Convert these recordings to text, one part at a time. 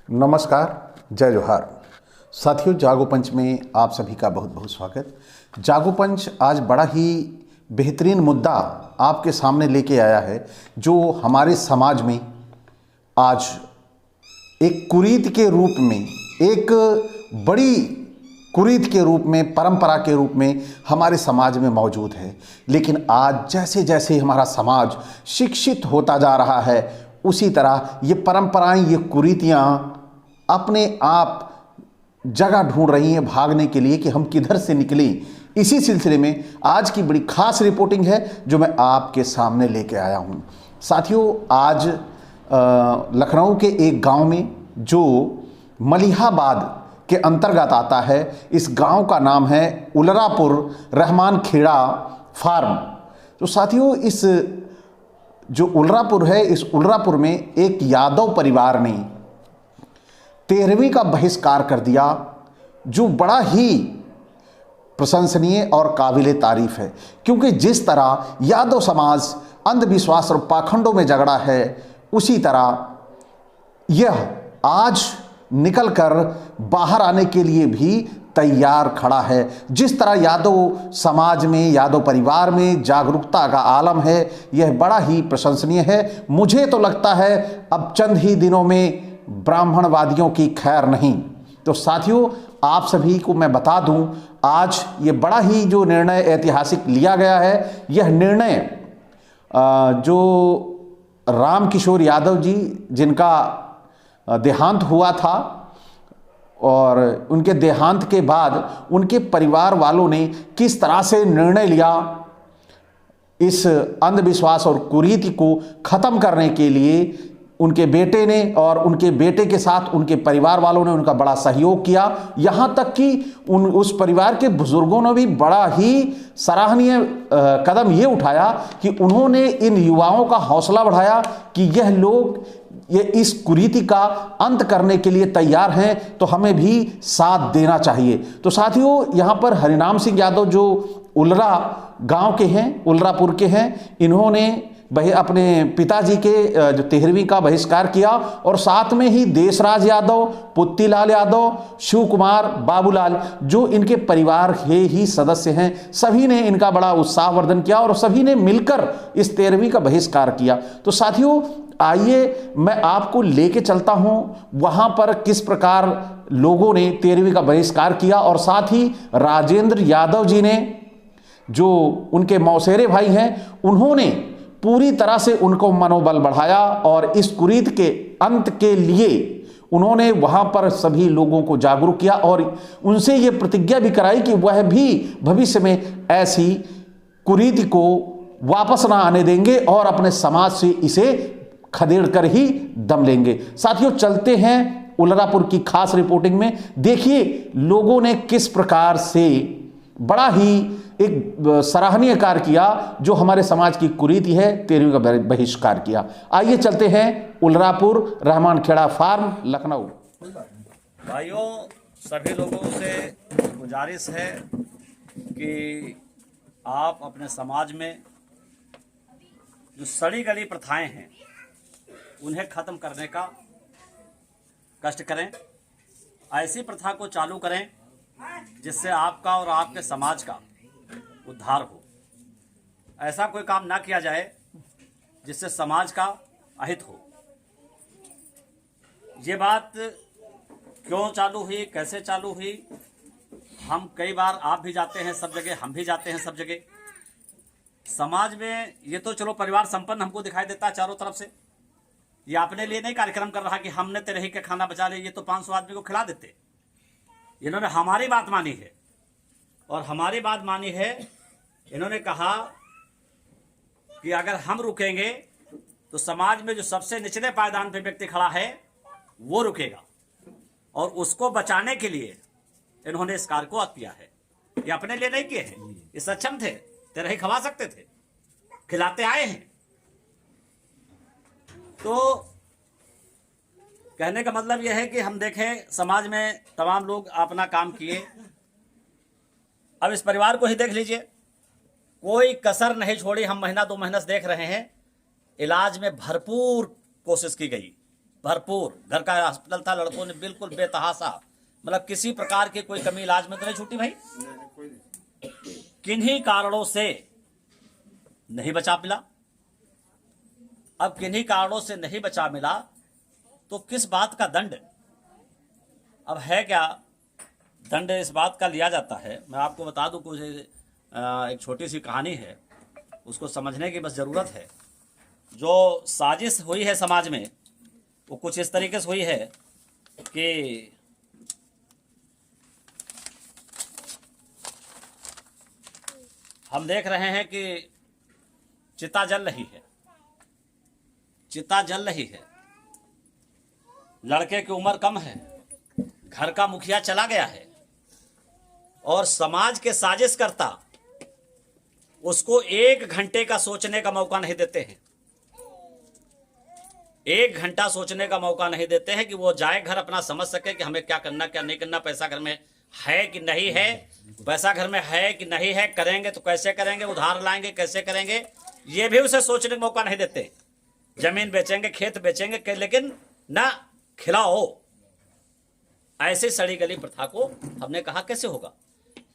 नमस्कार, जय जोहार। साथियों, जागो पंच में आप सभी का बहुत बहुत स्वागत। जागो पंच आज बड़ा ही बेहतरीन मुद्दा आपके सामने लेके आया है, जो हमारे समाज में आज एक कुरीति के रूप में, एक बड़ी कुरीति के रूप में, परंपरा के रूप में हमारे समाज में मौजूद है। लेकिन आज जैसे जैसे हमारा समाज शिक्षित होता जा रहा है, उसी तरह ये परंपराएं, ये कुरीतियाँ अपने आप जगह ढूंढ रही हैं भागने के लिए कि हम किधर से निकलें। इसी सिलसिले में आज की बड़ी खास रिपोर्टिंग है जो मैं आपके सामने लेके आया हूँ। साथियों, आज लखनऊ के एक गांव में, जो मलिहाबाद के अंतर्गत आता है, इस गांव का नाम है उलरापुर रहमान खेड़ा फार्म। तो साथियों, इस जो उलरापुर है, इस उलरापुर में एक यादव परिवार ने 13वीं का बहिष्कार कर दिया, जो बड़ा ही प्रशंसनीय और काबिले तारीफ है। क्योंकि जिस तरह यादव समाज अंधविश्वास और पाखंडों में झगड़ा है, उसी तरह यह आज निकलकर बाहर आने के लिए भी तैयार खड़ा है। जिस तरह यादव समाज में, यादव परिवार में जागरूकता का आलम है, यह बड़ा ही प्रशंसनीय है। मुझे तो लगता है अब चंद ही दिनों में ब्राह्मणवादियों की खैर नहीं। तो साथियों, आप सभी को मैं बता दूं, आज ये बड़ा ही जो निर्णय ऐतिहासिक लिया गया है, यह निर्णय जो राम किशोर यादव जी, जिनका देहांत हुआ था, और उनके देहांत के बाद उनके परिवार वालों ने किस तरह से निर्णय लिया इस अंधविश्वास और कुरीति को खत्म करने के लिए, उनके बेटे ने और उनके बेटे के साथ उनके परिवार वालों ने उनका बड़ा सहयोग किया। यहाँ तक कि उस परिवार के बुजुर्गों ने भी बड़ा ही सराहनीय कदम ये उठाया कि उन्होंने इन युवाओं का हौसला बढ़ाया कि यह लोग ये इस कुरीति का अंत करने के लिए तैयार हैं, तो हमें भी साथ देना चाहिए। तो साथियों, यहाँ पर हरिनाम सिंह यादव, जो उलरा गांव के हैं, उलरापुर के हैं, इन्होंने अपने पिताजी के जो 13वीं का बहिष्कार किया, और साथ में ही देशराज यादव, पुत्तीलाल यादव, शिव कुमार, बाबूलाल, जो इनके परिवार के ही सदस्य हैं, सभी ने इनका बड़ा उत्साहवर्धन किया और सभी ने मिलकर इस 13वीं का बहिष्कार किया। तो साथियों, आइए मैं आपको लेके चलता हूं वहां पर किस प्रकार लोगों ने 13वीं का बहिष्कार किया, और साथ ही राजेंद्र यादव जी ने, जो उनके मौसेरे भाई हैं, उन्होंने पूरी तरह से उनको मनोबल बढ़ाया और इस कुरीति के अंत के लिए उन्होंने वहां पर सभी लोगों को जागरूक किया और उनसे ये प्रतिज्ञा भी कराई कि वह भी भविष्य में ऐसी कुरीति को वापस ना आने देंगे और अपने समाज से इसे खदेड़ कर ही दम लेंगे। साथियों, चलते हैं उलरापुर की खास रिपोर्टिंग में। देखिए लोगों ने किस प्रकार से बड़ा ही एक सराहनीय कार्य किया, जो हमारे समाज की कुरीति है, 13वीं का बहिष्कार किया। आइए चलते हैं उलरापुर रहमान खेड़ा फार्म, लखनऊ। भाइयों, सभी लोगों से गुजारिश है कि आप अपने समाज में जो सड़ी गली प्रथाएं हैं, उन्हें खत्म करने का कष्ट करें। ऐसी प्रथा को चालू करें जिससे आपका और आपके समाज का उद्धार हो। ऐसा कोई काम ना किया जाए जिससे समाज का अहित हो। ये बात क्यों चालू हुई, कैसे चालू हुई, हम कई बार, आप भी जाते हैं सब जगह, हम भी जाते हैं सब जगह। समाज में ये तो चलो परिवार संपन्न हमको दिखाई देता है चारों तरफ से। ये अपने लिए नहीं कार्यक्रम कर रहा कि हमने 13 का खाना बचा लिया, ये तो 500 आदमी को खिला देते। इन्होंने हमारी बात मानी है, और हमारी बात मानी है, इन्होंने कहा कि अगर हम रुकेंगे तो समाज में जो सबसे निचले पायदान पे व्यक्ति खड़ा है वो रुकेगा, और उसको बचाने के लिए इन्होंने इस कार्य को किया है। ये अपने लिए नहीं किए हैं, ये सक्षम थे, 13 खवा सकते थे, खिलाते आए हैं। तो कहने का मतलब यह है कि हम देखें समाज में तमाम लोग अपना काम किए। अब इस परिवार को ही देख लीजिए, कोई कसर नहीं छोड़ी। हम महीना 2 महीने से देख रहे हैं, इलाज में भरपूर कोशिश की गई, भरपूर, घर का हॉस्पिटल था, लड़कों ने बिल्कुल बेतहाशा, मतलब किसी प्रकार की कोई कमी इलाज में तो नहीं छूटी भाई। किन्हीं कारणों से नहीं बचा मिला। अब किन्हीं कारणों से नहीं बचा मिला तो किस बात का दंड? अब है क्या दंड? इस बात का लिया जाता है, मैं आपको बता दूं, कुछ एक छोटी सी कहानी है, उसको समझने की बस जरूरत है। जो साजिश हुई है समाज में वो कुछ इस तरीके से हुई है कि हम देख रहे हैं कि चिता जल रही है, चिता जल रही है, लड़के की उम्र कम है, घर का मुखिया चला गया है और समाज के साजिश करता उसको 1 घंटे का सोचने का मौका नहीं देते हैं। 1 घंटा सोचने का मौका नहीं देते हैं कि वो जाए घर, अपना समझ सके कि हमें क्या करना क्या नहीं करना, पैसा घर में है कि नहीं है, पैसा घर में है कि नहीं है, करेंगे तो कैसे करेंगे, उधार लाएंगे कैसे करेंगे, ये भी उसे सोचने का मौका नहीं देते। जमीन बेचेंगे, खेत बेचेंगे, लेकिन ना खिलाओ। ऐसी सड़ी गली प्रथा को हमने कहा कैसे होगा?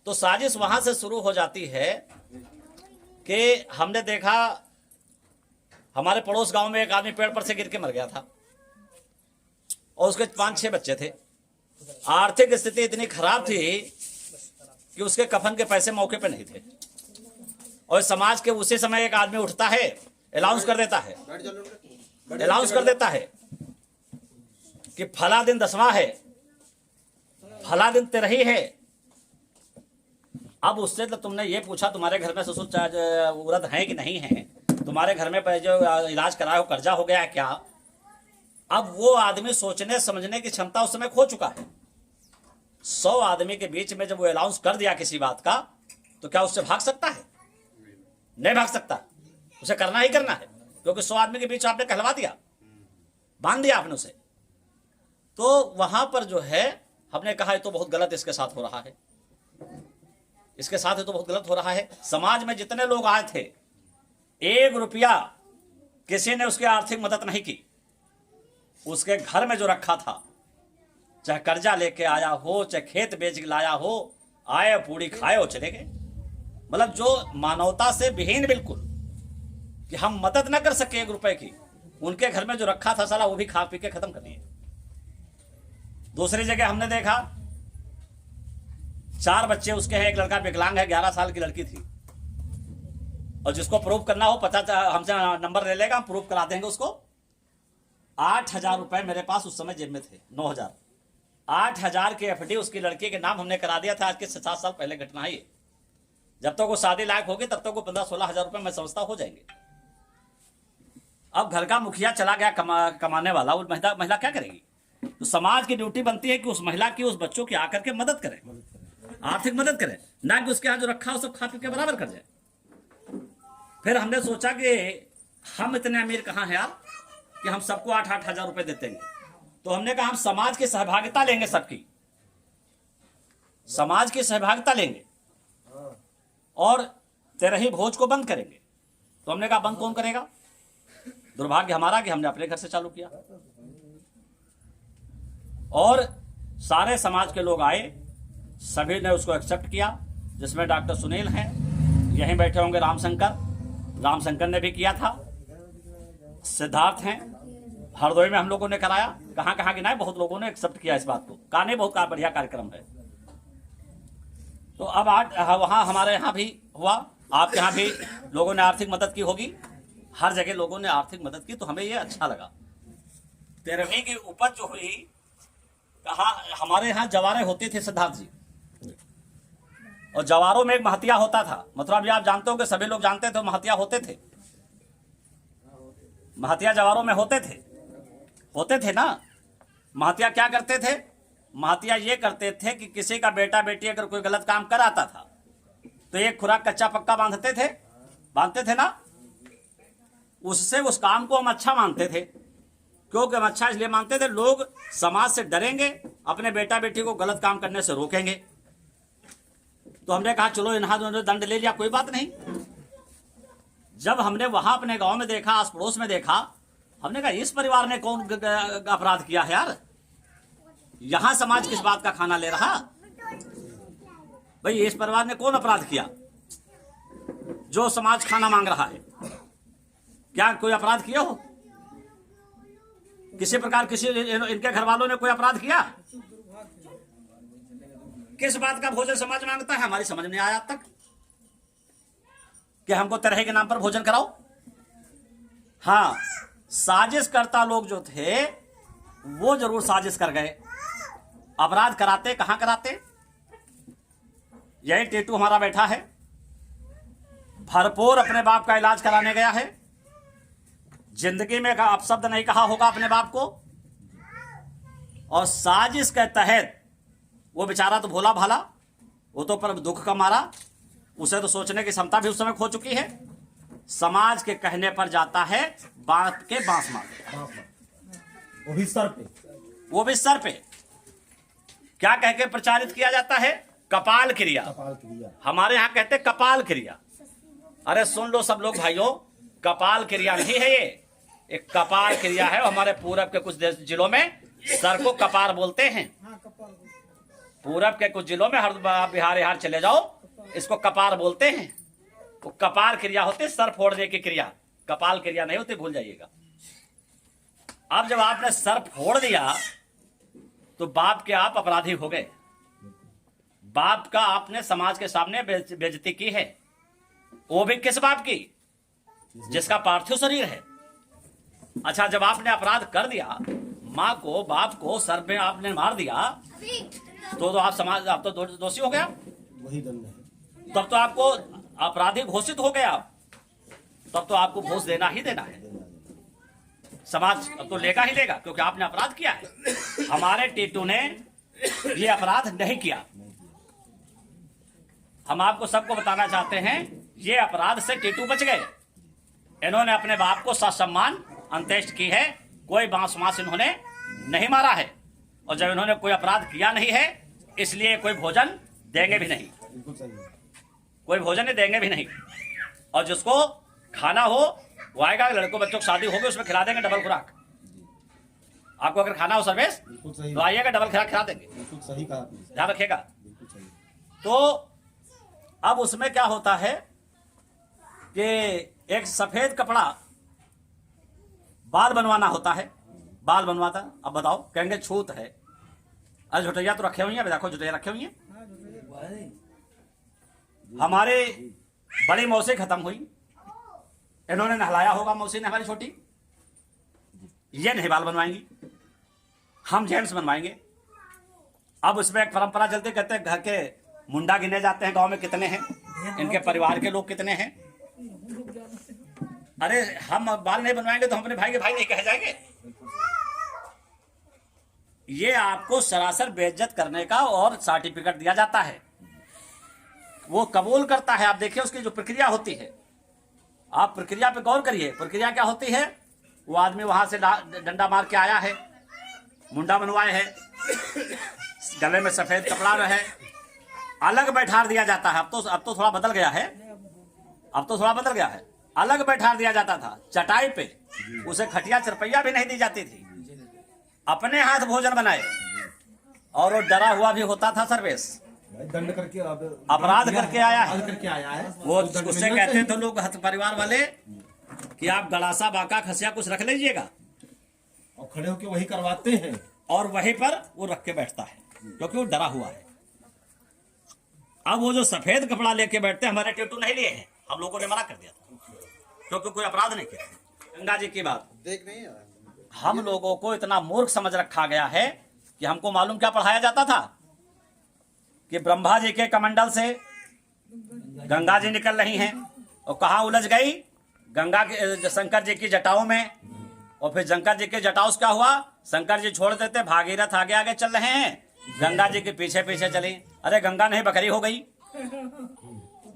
तो साजिश वहां से शुरू हो जाती है कि हमने देखा हमारे पड़ोस गांव में एक आदमी पेड़ पर से गिर के मर गया था और उसके 5-6 बच्चे थे। आर्थिक स्थिति इतनी खराब थी कि उसके कफन के पैसे मौके पे नहीं थे और समाज के उसी समय एक आदमी उठता है, अनाउंस कर देता है कि फला दिन 10वां है, फला दिन 13ही है। अब उससे तो तुमने ये पूछा तुम्हारे घर में ससुर औरत है कि नहीं है, तुम्हारे घर में जो इलाज कराया हो कर्जा हो गया है क्या? अब वो आदमी सोचने समझने की क्षमता उस समय खो चुका है। 100 आदमी के बीच में जब वो अनाउंस कर दिया किसी बात का, तो क्या उससे भाग सकता है? नहीं भाग सकता, उसे करना ही करना है, क्योंकि 100 आदमी के बीच आपने कहलवा दिया, बांध दिया आपने उसे। तो वहां पर जो है हमने कहा ये तो बहुत गलत इसके साथ हो रहा है, इसके साथ तो बहुत गलत हो रहा है। समाज में जितने लोग आए थे, 1 रुपया किसी ने उसकी आर्थिक मदद नहीं की। उसके घर में जो रखा था, चाहे कर्जा लेके आया हो, चाहे खेत बेच के लाया हो, आए पूरी खाए हो चले गए। मतलब जो मानवता से विहीन बिल्कुल, कि हम मदद ना कर सके 1 रुपए की, उनके घर में जो रखा था साला वो भी खा पी के खत्म कर दिए। दूसरी जगह हमने देखा 4 बच्चे उसके हैं, एक लड़का विकलांग है, 11 साल की लड़की थी, और जिसको प्रूफ करना हो 50 हमसे नंबर ले लेगा, हम प्रूफ करा देंगे उसको। 8,000 रुपए मेरे पास उस समय जेब में थे, 9,000, 8,000 की एफडी उसकी लड़की के नाम हमने करा दिया था। आज के 7 साल पहले घटना है ये। जब तक वो शादी लायक होगी तब तक वो 15-16 हजार रुपए मैं समझता हो जाएंगे। अब घर का मुखिया चला गया कमाने वाला, वो महिला क्या करेगी? तो समाज की ड्यूटी बनती है कि उस महिला की, उस बच्चों की आकर के मदद करें, आर्थिक मदद करें, ना कि उसके यहाँ जो रखा हो सब खा पी के बराबर कर जाए। फिर हमने सोचा कि हम इतने अमीर कहाँ हैं यार कि हम सबको 8-8 हजार रुपए देते हैं। तो हमने कहा हम समाज की सहभागिता लेंगे, सबकी समाज की सहभागिता लेंगे और 13ही भोज को बंद करेंगे। तो हमने कहा बंद कौन करेगा? दुर्भाग्य हमारा कि हमने अपने घर से चालू किया और सारे समाज के लोग आए, सभी ने उसको एक्सेप्ट किया, जिसमें डॉक्टर सुनील हैं, यहीं बैठे होंगे रामशंकर ने भी किया था, सिद्धार्थ हैं, हरदोई में हम लोगों ने कराया, कहां कहां गिनाए, बहुत लोगों ने एक्सेप्ट किया इस बात को, कहा नहीं बहुत बढ़िया कार्यक्रम है। तो अब वहां हमारे यहाँ भी हुआ, आपके यहाँ भी लोगों ने आर्थिक मदद की होगी, हर जगह लोगों ने आर्थिक मदद की, तो हमें ये अच्छा लगा। 13वीं की उपज जो हुई, कहा हमारे यहाँ जवारे होती थी सिद्धार्थ जी, और जवारों में एक महतिया होता था। मथुरा भी आप जानते हो कि सभी लोग जानते थे महतिया होते थे, महतिया जवारों में होते थे ना। महतिया क्या करते थे? महतिया ये करते थे कि किसी का बेटा बेटी अगर कोई गलत काम कर आता था तो एक खुराक कच्चा पक्का बांधते थे ना, उससे उस काम को हम अच्छा मानते थे। क्योंकि हम अच्छा इसलिए मानते थे, लोग समाज से डरेंगे, अपने बेटा बेटी को गलत काम करने से रोकेंगे। तो हमने कहा चलो इन्होंने दंड ले लिया, कोई बात नहीं। जब हमने वहां अपने गांव में देखा, आस पड़ोस में देखा, हमने कहा इस परिवार ने कौन अपराध किया है यार, यहां समाज किस बात का खाना ले रहा? भाई इस परिवार ने कौन अपराध किया जो समाज खाना मांग रहा है? क्या कोई अपराध किया हो किसी प्रकार? किसी इनके घर वालों ने कोई अपराध किया? किस बात का भोजन समाज मांगता है? हमारी समझ नहीं आया आज तक कि हमको तरह के नाम पर भोजन कराओ। हाँ, साजिश करता लोग जो थे वो जरूर साजिश कर गए। अपराध कराते कहां कराते? यही टेटू हमारा बैठा है, भरपूर अपने बाप का इलाज कराने गया है, जिंदगी में अपशब्द नहीं कहा होगा अपने बाप को, और साजिश के तहत वो बेचारा तो भोला भाला, वो तो पर दुख का मारा, उसे तो सोचने की क्षमता भी उस समय खो चुकी है। समाज के कहने पर जाता है बात के बांस मार, वो भी सर पे, वो भी सर पे। क्या कह के प्रचारित किया जाता है? कपाल क्रिया। कपाल क्रिया। हमारे यहाँ कहते हैं कपाल क्रिया। अरे सुन लो सब लोग भाइयों, कपाल क्रिया नहीं है ये, एक कपाल क्रिया है। हमारे पूरब के कुछ जिलों में सर को कपार बोलते हैं। पूरब के कुछ जिलों में, हर बिहार चले जाओ, इसको कपार बोलते हैं। वो कपाल क्रिया होती, सर फोड़ने की क्रिया, कपाल क्रिया नहीं होती, भूल जाइएगा। अब जब आपने सर फोड़ दिया तो बाप के आप अपराधी हो गए। बाप का आपने समाज के सामने बेइज्जती की है, वो भी किस बाप की? जिसका पार्थिव शरीर है। अच्छा, जब आपने अपराध कर दिया, माँ को बाप को सर पे आपने मार दिया, तो आप समाज, आप तो दोषी हो गया, वही दंड है। तब तो आपको अपराधी घोषित हो गया, तब तो आपको घूस देना ही देना है। समाज अब तो लेगा ही लेगा, क्योंकि आपने अपराध किया है। हमारे टीटू ने ये अपराध नहीं किया। हम आपको सबको बताना चाहते हैं, ये अपराध से टीटू बच गए। इन्होंने अपने बाप को ससम्मान अंत्येष्टि की है, कोई बांस मांस इन्होंने नहीं मारा है। और जब इन्होंने कोई अपराध किया नहीं है, इसलिए कोई भोजन देंगे भी नहीं, बिल्कुल सही है। कोई भोजन देंगे भी नहीं। और जिसको खाना हो वो आएगा, लड़कों बच्चों की शादी होगी, उसमें खिला देंगे डबल खुराक। आपको अगर खाना हो सर्वेश बिल्कुल सही, तो आइएगा, डबल खुराक खिला देंगे, बिल्कुल सही कहा आपने। ध्यान रखिएगा। बिल्कुल सही। तो अब उसमें क्या होता है कि एक सफेद कपड़ा बाल बनवाना होता है, बाल बनवाता। अब बताओ, कहेंगे छूत है। अरे झुटैया तो रखे हुई हैं, देखो झुटैया रखे हुई हैं। हमारे बड़ी मौसी खत्म हुई, इन्होंने नहलाया होगा मौसी ने हमारी छोटी, ये नहीं बाल बनवाएंगी, हम जेंट्स बनवाएंगे। अब उसमें एक परंपरा चलती, कहते हैं घर के मुंडा गिने जाते हैं गांव में कितने हैं, इनके परिवार के लोग कितने हैं। अरे हम बाल नहीं बनवाएंगे तो हम अपने भाई के भाई नहीं कहे जाएंगे। ये आपको सरासर बेइज्जत करने का और सर्टिफिकेट दिया जाता है, वो कबूल करता है। आप देखिए उसकी जो प्रक्रिया होती है, आप प्रक्रिया पे गौर करिए। प्रक्रिया क्या होती है? वो आदमी वहां से डंडा मार के आया है, मुंडा बनवाए है, गले में सफेद कपड़ा रहे, अलग बैठा दिया जाता है। अब तो थोड़ा बदल गया है, अब तो थोड़ा बदल गया है। अलग बैठा दिया जाता था चटाई पे, उसे खटिया चरपैया भी नहीं दी जाती थी। अपने हाथ भोजन बनाए, और वो डरा हुआ भी होता था सर्वेश, दंड करके अपराध करके आया है, करके आया है। वो उससे कहते थे लोग परिवार वाले कि आप गड़ासा बाका खसिया कुछ रख लीजिएगा, और खड़े होके वही करवाते हैं, और वहीं पर वो रख के बैठता है, क्योंकि वो डरा हुआ है। अब वो जो सफेद कपड़ा लेके बैठते, हमारे टेटू नहीं लिए हैं, हम लोगों ने मना कर दिया था, क्योंकि कोई अपराध नहीं किया। गंगा जी की बात देख नहीं है। हम लोगों को इतना मूर्ख समझ रखा गया है कि हमको मालूम क्या पढ़ाया जाता था कि ब्रह्मा जी के कमंडल से गंगा जी निकल रही हैं, और कहाँ उलझ गई? गंगा के शंकर जी की जटाओं में। और फिर शंकर जी के जटाओं से क्या हुआ? शंकर जी छोड़ देते, भागीरथ आगे आगे चल रहे हैं, गंगा जी के पीछे पीछे चली। अरे गंगा नहीं बकरी हो गई,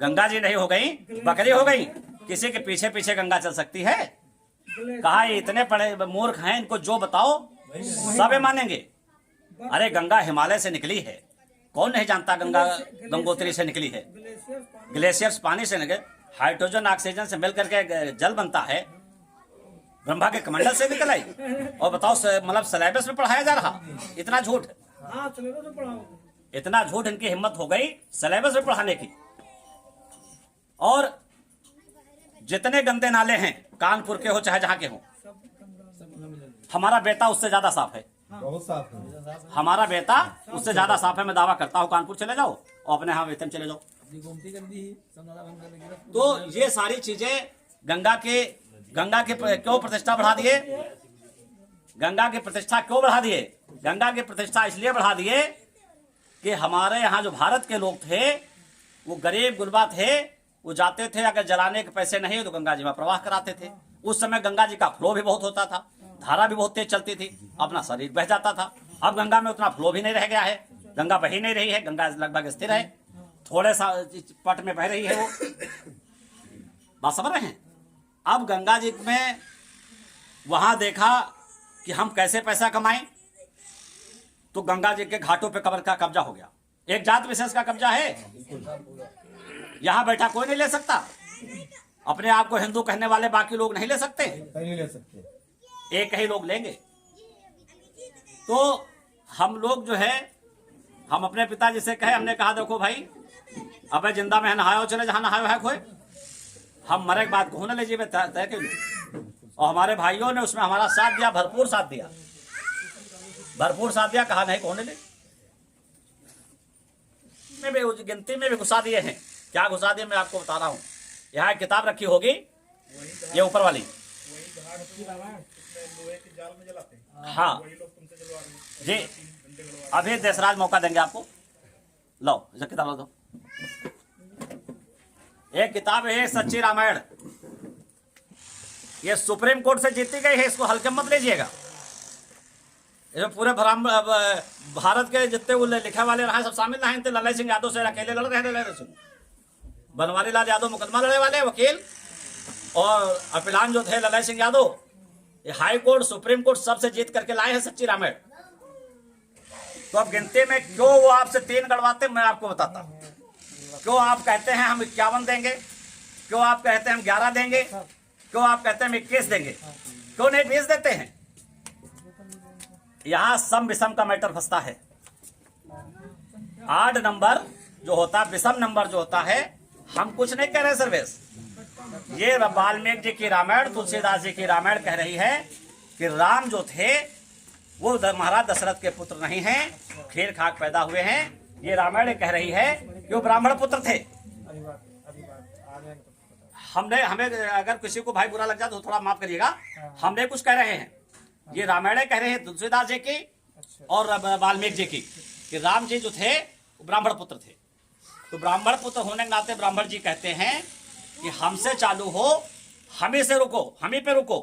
गंगा जी नहीं हो गई, बकरी हो गई। किसी के पीछे पीछे गंगा चल सकती है? कहा ये इतने बड़े मूर्ख हैं, इनको जो बताओ सब मानेंगे। अरे गंगा हिमालय से निकली है, कौन नहीं जानता गंगा गंगोत्री से निकली है। ग्लेशियर्स पानी से निकले, हाइड्रोजन ऑक्सीजन से मिलकर के जल बनता है। ब्रह्मा के कमंडल से निकल आई। और बताओ मतलब सिलेबस में पढ़ाया जा रहा, इतना झूठ, इतना झूठ इनकी हिम्मत हो गई सिलेबस में पढ़ाने की। और जितने गंदे नाले हैं, कानपुर के हो चाहे जहां के हो, हमारा बेटा उससे ज्यादा साफ है, बहुत साफ है। हमारा बेटा उससे ज्यादा साफ है। मैं दावा करता हूं, कानपुर चले जाओ और अपने यहाँ वेतन चले जाओ। तो ये सारी चीजें गंगा के क्यों प्रतिष्ठा बढ़ा दिए? गंगा की प्रतिष्ठा क्यों बढ़ा दिए? गंगा की प्रतिष्ठा इसलिए बढ़ा दिए कि हमारे यहाँ जो भारत के लोग थे वो गरीब गुरबा थे, वो जाते थे, अगर जलाने के पैसे नहीं तो गंगा जी में प्रवाह कराते थे। उस समय गंगा जी का फ्लो भी बहुत होता था, धारा भी बहुत तेज चलती थी, अपना शरीर बह जाता था। अब गंगा में उतना फ्लो भी नहीं रह गया है, गंगा बही नहीं रही है, गंगा लगभग स्थिर है, थोड़े सा पट में बह रही है वो। बात समझ रहे हैं? अब गंगा जी में वहां देखा कि हम कैसे पैसा कमाएं, तो गंगा जी के घाटों पे कब्र का कब्जा हो गया। एक जात विशेष का कब्जा है, यहां बैठा कोई नहीं ले सकता। अपने आप को हिंदू कहने वाले बाकी लोग नहीं ले सकते, नहीं ले सकते, एक ही लोग लेंगे। तो हम लोग जो है, हम अपने पिताजी से कहे, हमने कहा देखो भाई, अबे जिंदा में नहायो चले जहां नहायो है खोए, हम मरे के बाद को न ले जी तय के लिए। और हमारे भाइयों ने उसमें हमारा साथ दिया, भरपूर साथ दिया, भरपूर साथ दिया। कहा नहीं कोने ले, में भी गिनती में भी घुसा दिए हैं। क्या घुसा दिए मैं आपको बता रहा हूं। यहाँ एक किताब रखी होगी, ये ऊपर वाली, हाँ जी, अभी देशराज मौका देंगे आपको। लो ये किताब लो दो। एक किताब है सच्ची रामायण, ये सुप्रीम कोर्ट से जीती गई है, इसको हल्के मत लीजिएगा। इसमें पूरे भारत के जितने वो लिखे वाले रहे सब शामिल रहे थे। लल्लई सिंह यादव से अकेले लड़ रहे थे, लल्लई सिंह, बनवारी लाल यादव मुकदमा लड़े वाले वकील, और अपिलान जो थे लल्लई सिंह यादव, ये हाई कोर्ट सुप्रीम कोर्ट सबसे जीत करके लाए हैं सच्ची रामायण। तो अब गिनती में क्यों वो आपसे 3 गड़वाते मैं आपको बताता हूं। क्यों आप कहते हैं हम 51 देंगे, क्यों आप कहते हैं हम 11 देंगे, क्यों आप कहते हैं हम 21 देंगे, क्यों नहीं 20 देते हैं? यहां सम विषम का मैटर फंसता है। 8 नंबर जो होता है, विषम नंबर जो होता है, हम कुछ नहीं कह रहे सर्वेश। ये वाल्मीकि जी की रामायण, तुलसीदास जी की रामायण कह रही है कि राम जो थे वो महाराज दशरथ के पुत्र नहीं हैं, खीर खाक पैदा हुए हैं। ये रामायण कह रही है कि वो ब्राह्मण पुत्र थे। हमें अगर किसी को भाई बुरा लग जाए तो थोड़ा माफ करिएगा, हमने कुछ कह रहे हैं। ये रामायण कह रहे हैं तुलसीदास जी की और वाल्मीकि जी की कि राम जी जो थे वो ब्राह्मण पुत्र थे। तो ब्राह्मण पुत्र होने के नाते ब्राह्मण जी कहते हैं कि हमसे चालू हो, हम ही से रुको, हम ही पे रुको।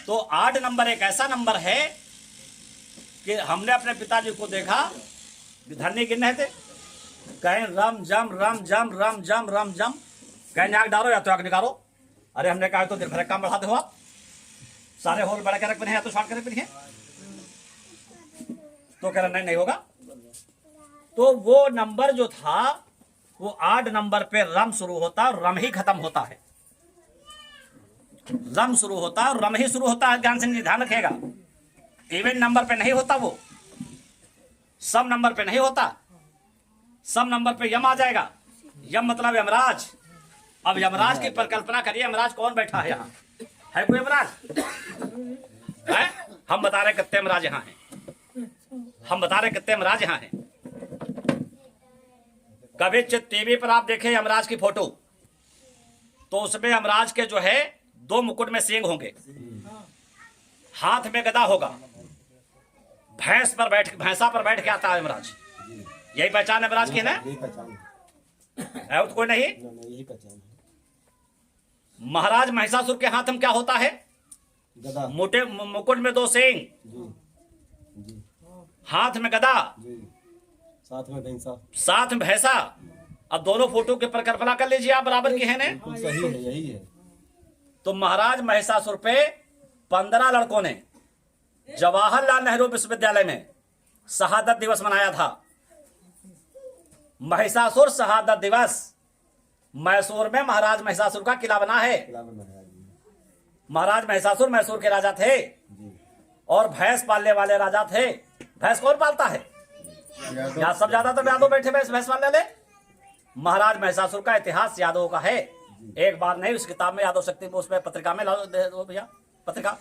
तो 8 नंबर एक ऐसा नंबर है कि हमने अपने पिताजी को देखा, धरनी गिन रहे थे, कहें रम जम रम जम रम जम रम जम, कहें आग डालो या तो आग निकालो। अरे हमने कहा तो दिन भर काम बढ़ाते हो आप, सारे होल बड़ा के रख बने हैं तो शॉर्ट के रख बने हैं, तो कह रहा नहीं होगा। तो वो नंबर जो था वो 8 नंबर पे रम शुरू होता और रम ही खत्म होता है। रम शुरू होता और रम ही शुरू होता है, ध्यान से ध्यान रखेगा। इवन नंबर पे नहीं होता, वो सम नंबर पे नहीं होता। सम नंबर पे यम आ जाएगा, यम मतलब यमराज। अब यमराज की परिकल्पना करिए, यमराज कौन बैठा है यहाँ? है कोई यमराज? है? हम बता रहे कितने यमराज यहाँ हैं, हम बता रहे कितने यमराज यहाँ हैं। कभी टीवी पर आप देखें यमराज की फोटो, तो उसमें यमराज के जो है 2 मुकुट में सींग होंगे, हाथ में गदा होगा, भैंसा पर बैठ के आता है यमराज। यही पहचान यमराज की है ना? यही पहचान है तो कोई नहीं। यही पहचान है। महाराज महिषासुर के हाथ में क्या होता है? गदा, मोटे मुकुट में 2 सींग, जी जी हाथ में गदा, जी, साथ में भैंसा, साथ में भैंसा। अब दोनों फोटो की परिकल्पना कर लीजिए आप, बराबर की है ने? बिल्कुल सही है, यही है। तो महाराज महिषासुर पे 15 लड़कों ने जवाहरलाल नेहरू विश्वविद्यालय में शहादत दिवस मनाया था। महिषासुर शहादत दिवस, मैसूर में महाराज महिषासुर का किला बना है। महाराज महिषासुर मैसूर के राजा थे जी और भैंस पालने वाले राजा थे। भैंस कौन पालता है? यहाँ सब ज्यादातर यादव बैठे भैंस पालने वाले। महाराज महिषासुर का इतिहास यादवों का है। एक बार नहीं, उस किताब में यादव शक्ति में उसमें पत्रिका में दो भैया पत्रिका।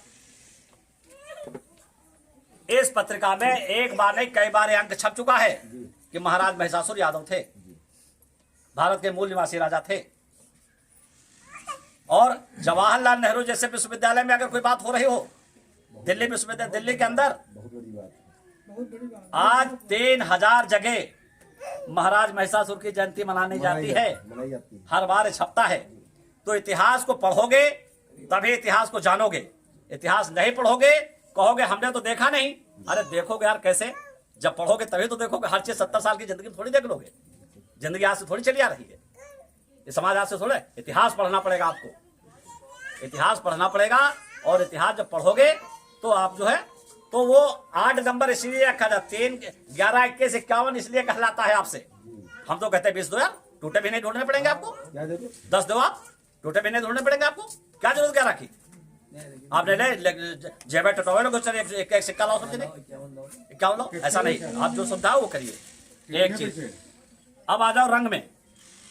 इस पत्रिका में एक बार नहीं कई बार अंक छप चुका है कि महाराज महिषासुर यादव थे, भारत के मूल निवासी राजा थे। और जवाहरलाल नेहरू जैसे विश्वविद्यालय में अगर कोई बात हो रही हो, दिल्ली विश्वविद्यालय दिल्ली के अंदर बहुत बड़ी बात है। आज 3000 जगह महाराज महिषासुर की जयंती मनाई जाती है, मनाई जाती है। हर बार छपता है। तो इतिहास को पढ़ोगे तभी इतिहास को जानोगे। इतिहास नहीं पढ़ोगे, कहोगे हमने तो देखा नहीं। अरे देखोगे यार कैसे, जब पढ़ोगे तभी तो देखोगे। हर चीज 70 साल की जिंदगी में थोड़ी देख लोगे। जिंदगी आज से थोड़ी चली आ रही है, ये समाज आज से थोड़े। इतिहास पढ़ना पड़ेगा आपको, इतिहास पढ़ना पड़ेगा। और इतिहास जब पढ़ोगे तो आप जो है तो वो 8 नंबर इसलिए रखा जाता, 3 11 21 51 इसलिए कहलाता है आपसे। हम तो कहते हैं 20 दो यार, टूटे भी नहीं ढूंढने पड़ेंगे आपको। क्या देखो 10 दो आप, टूटे भी नहीं ढूंढने पड़ेंगे आपको। क्या जरूरत 11 की? आपने जेब टटोए लोग एक सिक्का लाओ, समझे नहीं 51 लो, ऐसा नहीं। आप जो सुविधा वो करिए। एक चीज, अब आ जाओ रंग में।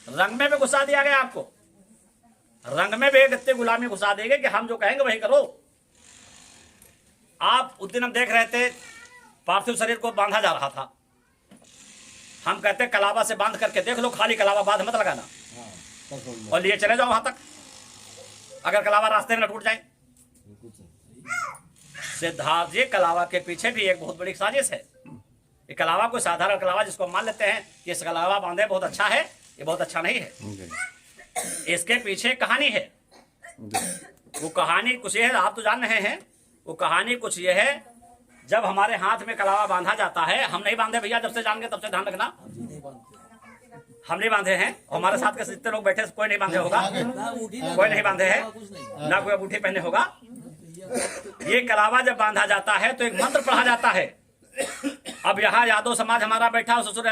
रंग में भी घुसा दिया गया आपको। रंग में भी एक इतनी गुलामी घुसा देंगे कि हम जो कहेंगे वही करो। आप उस दिन हम देख रहे थे पार्थिव शरीर को बांधा जा रहा था। हम कहते कलावा से बांध करके देख लो, खाली कलावा बांध मत लगाना हाँ तब समझ में और लिए चले जाओ वहां तक। अगर कलावा रास्ते में न टूट जाए। बिल्कुल सही। सिद्धार्थ जी, कलावा के पीछे भी एक बहुत बड़ी साजिश है। ये कलावा कोई साधारण कलावा जिसको मान लेते हैं कि इस कलावा बांधे बहुत अच्छा है, ये बहुत अच्छा नहीं है। इसके पीछे कहानी है। वो कहानी कुछ ये है, आप तो जान रहे हैं। वो कहानी कुछ ये है, जब हमारे हाथ में कलावा बांधा जाता है, हम नहीं बांधे भैया, जब से जान गए तब से ध्यान रखना। हम नहीं बांधे हैं, हमारे साथ के जितने लोग बैठे कोई नहीं बांधे होगा, कोई नहीं बांधे हैं, ना कोई अंगूठी पहने होगा। ये कलावा जब बांधा जाता है तो एक मंत्र पढ़ा जाता है। अब यहाँ यादव समाज हमारा बैठा, ससुर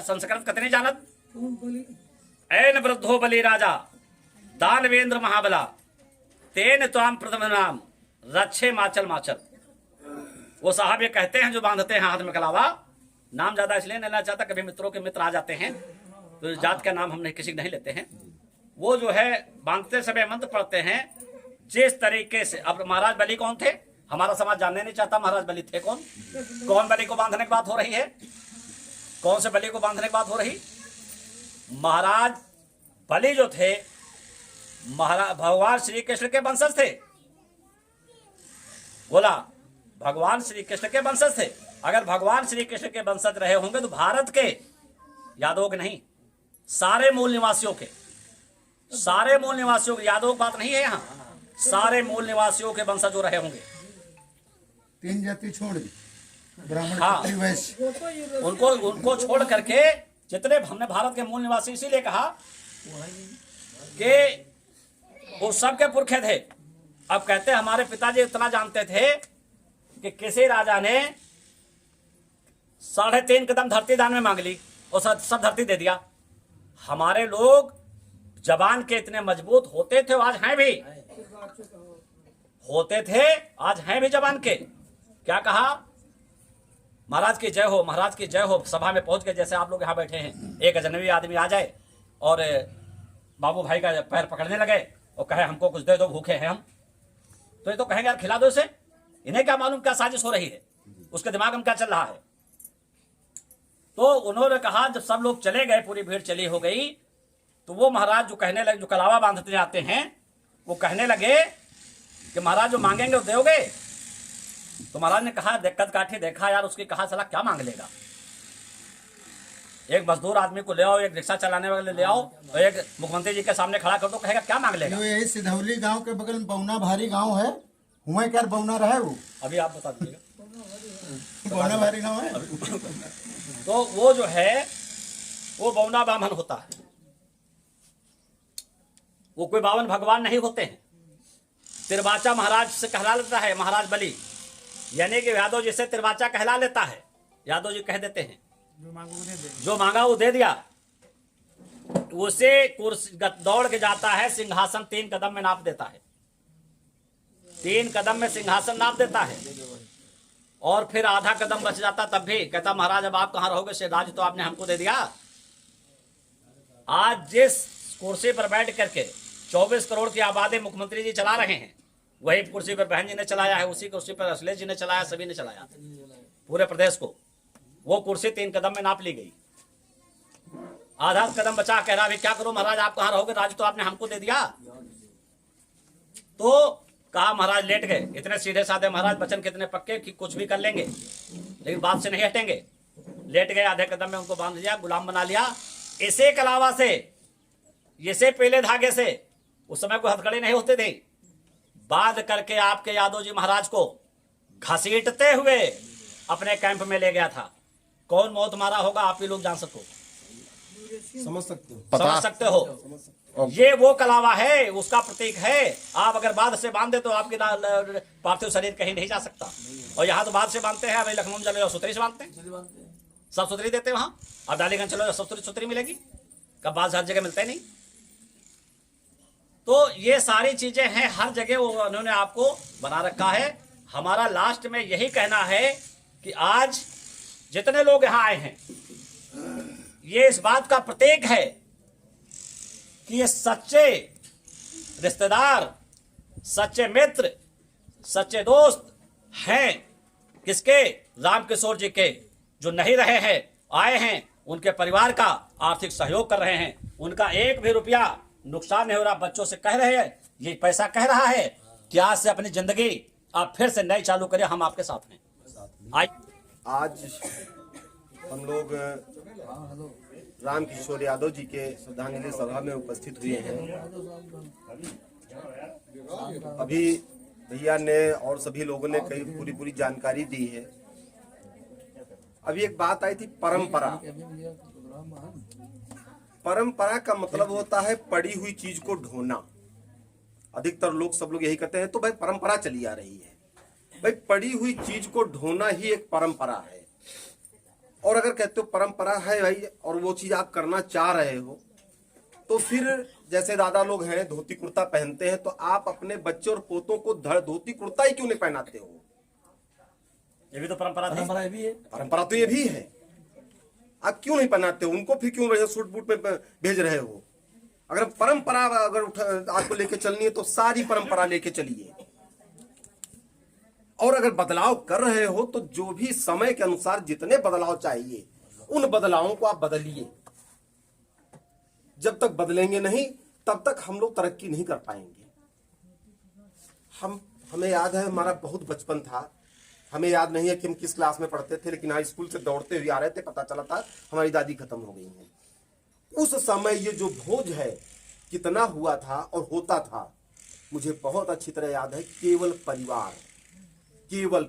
संस्कृत कतनी जानत। ऐन वृद्धो बलि राजा दानवेंद्र महाबला तेन त्वाम प्रथम नाम रक्षे माचल माचल। वो साहब ये कहते हैं जो बांधते हैं हाथ में कलावा, नाम ज्यादा इसलिए नहीं लेना चाहता, कभी मित्रों के मित्र आ जाते हैं तो जात का नाम हम नहीं किसी नहीं लेते हैं। वो जो है बांधते समय मंत्र पढ़ते हैं जिस तरीके से। अब महाराज बलि कौन थे? हमारा समाज जानने नहीं चाहता महाराज बलि थे कौन। कौन बलि को बांधने की बात हो रही है? कौन से बलि को बांधने की बात हो रही? महाराज बलि जो थे महाराज भगवान श्री कृष्ण के वंशज थे। बोला भगवान श्री कृष्ण के वंशज थे। अगर भगवान श्री कृष्ण के वंशज रहे होंगे तो भारत के यादवों के नहीं, सारे मूल निवासियों के, सारे मूल निवासियों के, यादवों की बात नहीं है यहाँ, सारे मूल निवासियों के वंशज जो रहे होंगे। 3 जाति छोड़ दी, ब्राह्मण हाँ। क्षत्रिय वैश्य। उनको छोड़ करके जितने हमने भारत के मूल निवासी, इसीलिए कहा कि वो सबके पुरखे थे। अब कहते हमारे पिताजी इतना जानते थे कि किसी राजा ने 3.5 कदम धरती दान में मांग ली और सब धरती दे दिया। हमारे लोग जबान के इतने मजबूत होते थे, आज हैं भी, होते थे आज हैं भी जबान के। क्या कहा? महाराज की जय हो, महाराज की जय हो। सभा में पहुंच के जैसे आप लोग यहाँ बैठे हैं, एक अजनबी आदमी आ जाए और बाबू भाई का पैर पकड़ने लगे और कहे हमको कुछ दे दो, भूखे हैं हम, तो ये तो कहेंगे यार खिला दो इसे। इन्हें क्या मालूम क्या साजिश हो रही है, उसके दिमाग में क्या चल रहा है। तो उन्होंने कहा, जब सब लोग चले गए, पूरी भीड़ चली हो गई, तो वो महाराज जो कहने लगे, जो कलावा बांधते जाते हैं, वो कहने लगे कि महाराज जो मांगेंगे वो दोगे। तो महाराज ने कहा, दिक्कत काठी देखा यार उसकी, कहा साला क्या मांग लेगा। एक मजदूर आदमी को ले आओ, एक रिक्शा चलाने वाले ले आओ, और एक मुख्यमंत्री जी के सामने खड़ा कर दो, कहेगा क्या मांग लेगा। जो यही सिधौली गांव के बगल में बौना भारी गांव है, हुआ क्या बौना रहे वो, अभी आप बता दीजिएगा। बौना भारी गांव है। तो वो जो है वो बौना बामन होता है, वो कोई बावन भगवान नहीं होते हैं। तिरबाचा महाराज से कहला लेता है महाराज बलि, यानी कि यादव जी से तिरबाचा कहला लेता है। यादव जी कह देते हैं जो मांगा वो दे दिया। उसे कुर्सी दौड़ के जाता है, सिंहासन 3 कदम में नाप देता है। 3 कदम में सिंहासन नाप देता है, और फिर आधा कदम बच जाता तब भी कहता महाराज अब आप कहाँ रहोगे, से राज तो आपने हमको दे दिया। आज जिस कुर्सी पर बैठ करके 24 करोड़ की आबादी मुख्यमंत्री जी चला रहे हैं, वही कुर्सी पर बहन जी ने चलाया है, उसी कुर्सी पर अखिलेश जी ने चलाया, सभी ने चलाया पूरे प्रदेश को। वो कुर्सी 3 कदम में नाप ली गई, आधा कदम बचा, कह रहा अभी क्या करो महाराज आप कहाँ रहोगे, राज तो आपने हमको दे दिया। तो कहा महाराज लेट गए, इतने सीधे साधे महाराज, वचन कितने पक्के कि कुछ भी कर लेंगे लेकिन बात से नहीं हटेंगे। लेट गए, आधे कदम में उनको बांध लिया, गुलाम बना लिया। इसे कलावा से, इसे पहले धागे से, उस समय कोई हथकड़ी नहीं होते थे, बांध करके आपके यादव जी महाराज को घसीटते हुए अपने कैंप में ले गया था। कौन मौत मारा होगा आप ही लोग जान समझ सकते हो। ये वो कलावा है, उसका प्रतीक है। आप अगर बांध से बांधे तो आपकी पार्थिव शरीर कहीं नहीं जा सकता। और यहाँ तो बांध से बांधते हैं, अभी लखनऊ में चले जाओ सुतरी से बांधते हैं, सब सुतरी देते हैं वहां। अब डालीगंज चलो सब सुतरी मिलेगी, कब बांध हर जगह मिलते नहीं। तो ये सारी चीजें हैं, हर जगह वो उन्होंने आपको बना रखा है। हमारा लास्ट में यही कहना है कि आज जितने लोग यहां आए हैं, ये इस बात का प्रतीक है कि ये सच्चे रिश्तेदार, सच्चे मित्र, सच्चे दोस्त हैं किसके, रामकिशोर जी के, जो नहीं रहे हैं, आए हैं, उनके परिवार का आर्थिक सहयोग कर रहे हैं। उनका 1 भी रुपया नुकसान नहीं हो रहा। बच्चों से कह रहे हैं, ये पैसा कह रहा है कि आज से अपनी जिंदगी आप फिर से नई चालू करें, हम आपके साथ हैं। आज हम लोग रामकिशोर यादव जी के श्रद्धांजलि सभा में उपस्थित हुए हैं। अभी भैया ने और सभी लोगों ने कई पूरी जानकारी दी है। अभी एक बात आई थी परंपरा। परंपरा का मतलब होता है पड़ी हुई चीज को ढोना। अधिकतर लोग, सब लोग यही कहते हैं, तो भाई परंपरा चली आ रही है। भाई पड़ी हुई चीज को ढोना ही एक परंपरा है। और अगर कहते हो परंपरा है भाई और वो चीज आप करना चाह रहे हो, तो फिर जैसे दादा लोग हैं धोती कुर्ता पहनते हैं, तो आप अपने बच्चे और पोतों को धोती कुर्ता ही क्यों नहीं पहनाते हो? ये भी तो परंपरा भी है। परंपरा तो ये भी है, आप क्यों नहीं पहनाते हो उनको? फिर क्यों सूट बूट में भेज रहे हो? अगर परंपरा अगर आपको लेके चलनी है तो सारी परंपरा लेके चलिए। और अगर बदलाव कर रहे हो तो जो भी समय के अनुसार जितने बदलाव चाहिए उन बदलावों को आप बदलिए। जब तक बदलेंगे नहीं तब तक हम लोग तरक्की नहीं कर पाएंगे। हमें याद है, हमारा बहुत बचपन था, हमें याद नहीं है कि हम किस क्लास में पढ़ते थे, लेकिन हाई स्कूल से दौड़ते हुए आ रहे थे, पता चला था हमारी दादी खत्म हो गई है। उस समय ये जो भोज है कितना हुआ था और होता था, मुझे बहुत अच्छी तरह याद है। केवल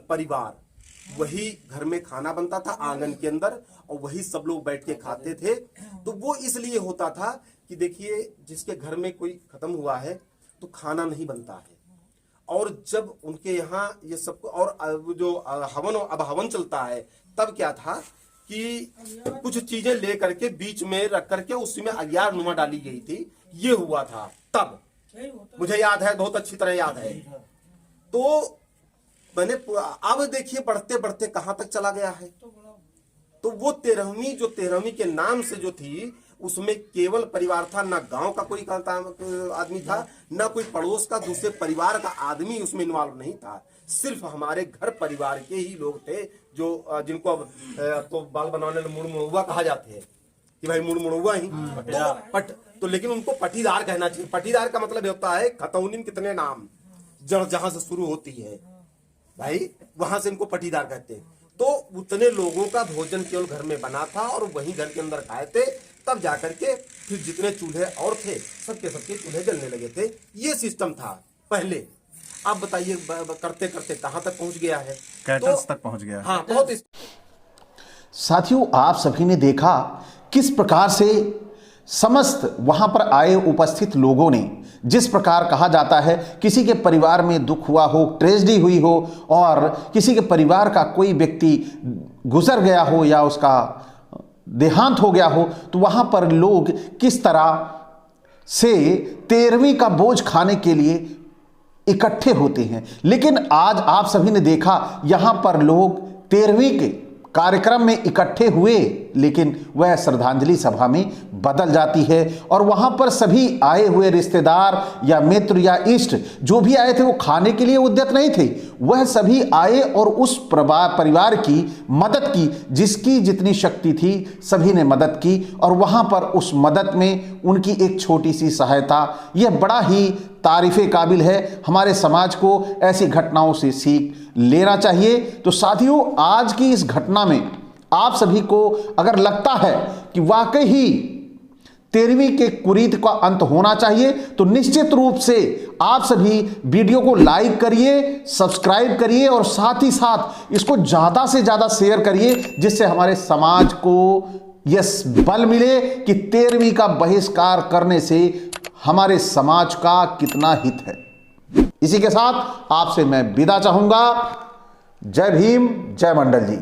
परिवार, वही घर में खाना बनता था आंगन के अंदर, और वही सब लोग बैठ के खाते थे। तो वो इसलिए होता था कि देखिए जिसके घर में कोई खत्म हुआ है तो खाना नहीं बनता है, और जब उनके यहाँ ये सब, और जो हवन चलता है, तब क्या था कि कुछ चीजें ले करके बीच में रख करके उसमें अग्यार नुमा डाली गई थी, ये हुआ था तब। मुझे याद है, बहुत अच्छी तरह याद है। तो मैंने अब देखिए बढ़ते बढ़ते कहां तक चला गया है। तो वो 13वीं के नाम से जो थी उसमें केवल परिवार था, ना गांव का कोई आदमी था, ना कोई पड़ोस का दूसरे परिवार का आदमी उसमें इन्वॉल्व नहीं था। सिर्फ हमारे घर परिवार के ही लोग थे, जो जिनको अब तो बाल बनाने मुड़ मुड़ुआ कहा जाते हैं कि भाई मुड़ मुड़ुआ ही तो लेकिन उनको पटीदार कहना चाहिए। पटीदार का मतलब होता है खतौनी में कितने नाम, जड़ जहां से शुरू होती है भाई, वहां से इनको पटीदार कहते हैं। तो उतने लोगों का भोजन केवल घर में बना था और वही घर के अंदर खाए थे। तब जाकर के फिर जितने चूल्हे और थे सबके चूल्हे जलने लगे थे। ये सिस्टम था पहले। आप बताइए करते करते कहां तक पहुंच गया है, कैटल्स तक पहुंच गया है। हाँ, बहुत। साथियों, आप सभी ने देखा किस प्रकार से समस्त वहां पर आए उपस्थित लोगों ने, जिस प्रकार कहा जाता है किसी के परिवार में दुख हुआ हो, ट्रेजेडी हुई हो, और किसी के परिवार का कोई व्यक्ति गुजर गया हो या उसका देहांत हो गया हो, तो वहां पर लोग किस तरह से 13वीं का बोझ खाने के लिए इकट्ठे होते हैं। लेकिन आज आप सभी ने देखा यहां पर लोग 13वीं के कार्यक्रम में इकट्ठे हुए, लेकिन वह श्रद्धांजलि सभा में बदल जाती है और वहां पर सभी आए हुए रिश्तेदार या मित्र या इष्ट जो भी आए थे वो खाने के लिए उद्यत नहीं थे। वह सभी आए और उस परिवार की मदद की, जिसकी जितनी शक्ति थी सभी ने मदद की और वहां पर उस मदद में उनकी एक छोटी सी सहायता, यह बड़ा ही तारीफ़े काबिल है। हमारे समाज को ऐसी घटनाओं से सीख लेना चाहिए। तो साथियों, आज की इस घटना में आप सभी को अगर लगता है कि वाकई ही 13वीं के कुरीति का अंत होना चाहिए तो निश्चित रूप से आप सभी वीडियो को लाइक करिए, सब्सक्राइब करिए और साथ ही साथ इसको ज़्यादा से ज़्यादा शेयर करिए, जिससे हमारे समाज को यह बल मिले कि 13वीं का बहिष्कार करने से हमारे समाज का कितना हित है। इसी के साथ आपसे मैं विदा चाहूंगा। जय भीम, जय मंडल जी।